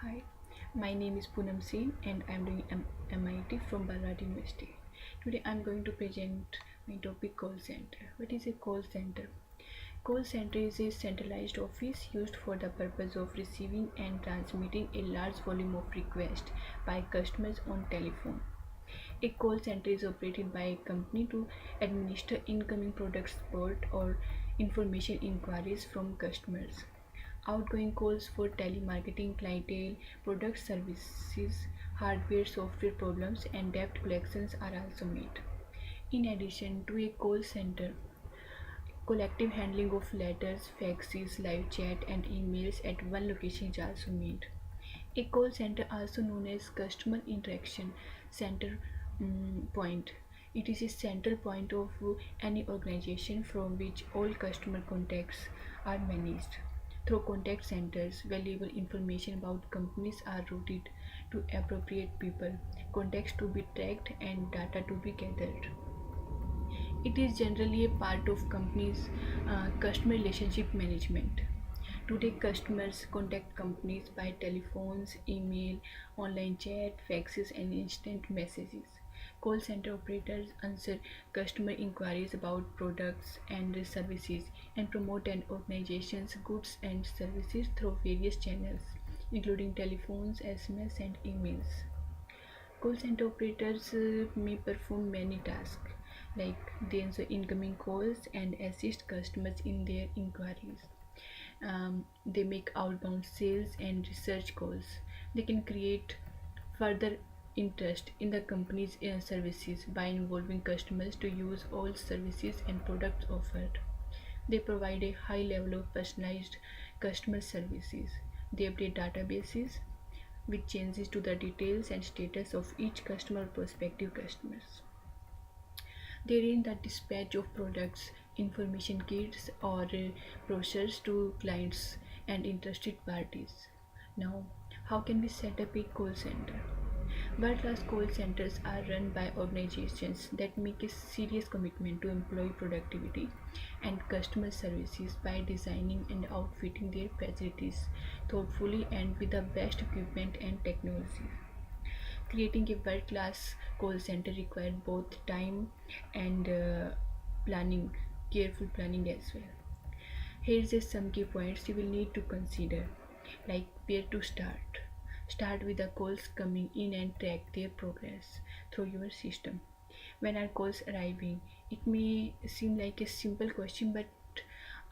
Hi, my name is Poonam Singh and I am doing MIT from Balraj University. Today I am going to present my topic call center. What is a call center? Call center is a centralized office used for the purpose of receiving and transmitting a large volume of requests by customers on telephone. A call center is operated by a company to administer incoming product support or information inquiries from customers. Outgoing calls for telemarketing, clientele, product services, hardware, software problems, and debt collections are also made. In addition to a call center, collective handling of letters, faxes, live chat, and emails at one location is also made. A call center, also known as customer interaction center point. It is a central point of any organization from which all customer contacts are managed. Through contact centers, valuable information about companies are routed to appropriate people, contacts to be tracked, and data to be gathered. It is generally a part of companies' customer relationship management. Today, customers contact companies by telephones, email, online chat, faxes, and instant messages. Call center operators answer customer inquiries about products and services and promote an organization's goods and services through various channels, including telephones, SMS, and emails. Call center operators may perform many tasks, like they answer incoming calls and assist customers in their inquiries. They make outbound sales and research calls. They can create further interest in the company's services by involving customers to use all services and products offered. They provide a high level of personalized customer services. They update databases with changes to the details and status of each customer or prospective customers. They arrange the dispatch of products, information kits, or brochures to clients and interested parties. Now, how can we set up a call center? World class call centers are run by organizations that make a serious commitment to employee productivity and customer services by designing and outfitting their facilities thoughtfully and with the best equipment and technology. Creating a world class call center requires both time and planning, careful planning as well. Here's just some key points you will need to consider, like where to start. Start with the calls coming in and track their progress through your system. When are calls arriving? It may seem like a simple question, but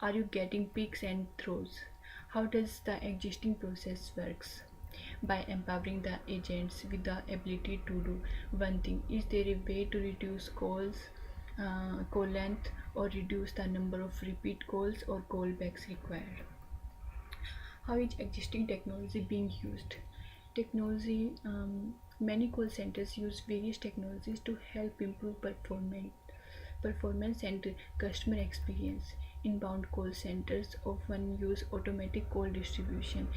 are you getting peaks and throws? How does the existing process works? By empowering the agents with the ability to do one thing, is there a way to reduce call length, or reduce the number of repeat calls or callbacks required? How is existing technology being used? Technology, many call centers use various technologies to help improve performance and customer experience. Inbound call centers often use automatic call distribution,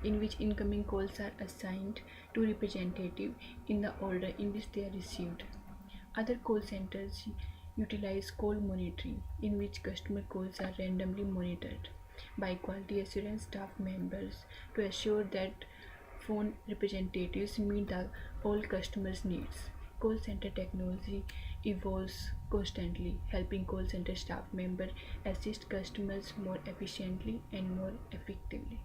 in which incoming calls are assigned to representative in the order in which they are received. Other call centers utilize call monitoring, in which customer calls are randomly monitored by quality assurance staff members to assure that phone representatives meet all customers' needs. Call center technology evolves constantly, helping call center staff members assist customers more efficiently and more effectively.